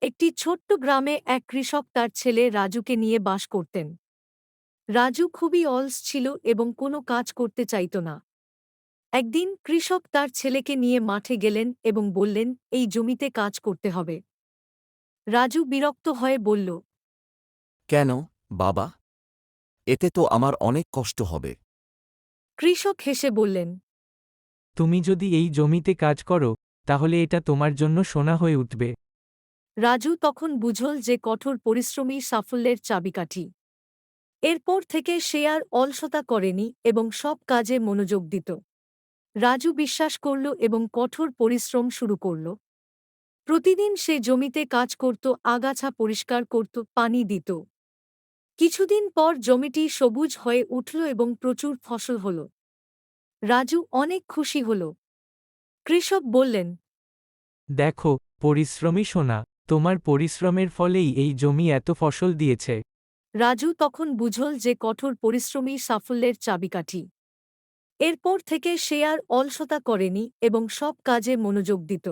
একটি ছোট্ট গ্রামে এক কৃষক তার ছেলে রাজুকে নিয়ে বাস করতেন। রাজু খুবই অলস ছিল এবং কোনো কাজ করতে চাইত না। একদিন কৃষক তার ছেলেকে নিয়ে মাঠে গেলেন এবং বললেন, এই জমিতে কাজ করতে হবে। রাজু বিরক্ত হয়ে বলল, কেন, বাবা? এতে তো আমার অনেক কষ্ট হবে। কৃষক হেসে বললেন, তুমি যদি এই জমিতে কাজ করো, তাহলে এটা তোমার জন্য সোনা হয়ে উঠবে। রাজু তখন বুঝল যে কঠোর পরিশ্রমী সাফল্যের চাবিকাঠি। এরপর থেকে সে আর অলসতা করেনি এবং সব কাজে মনোযোগ দিত। রাজু বিশ্বাস করল এবং কঠোর পরিশ্রম শুরু করল। প্রতিদিন সে জমিতে কাজ করত, আগাছা পরিষ্কার করত, পানি দিত। কিছুদিন পর জমিটি সবুজ হয়ে উঠল এবং প্রচুর ফসল হল। রাজু অনেক খুশি হল। কৃষক বললেন, দেখো, পরিশ্রমী সোনা, তোমার পরিশ্রমের ফলেই এই জমি এত ফসল দিয়েছে। রাজু তখন বুঝল যে কঠোর পরিশ্রমী সাফল্যের চাবিকাঠি। এরপর থেকে সে আর অলসতা করেনি এবং সব কাজে মনোযোগ দিত।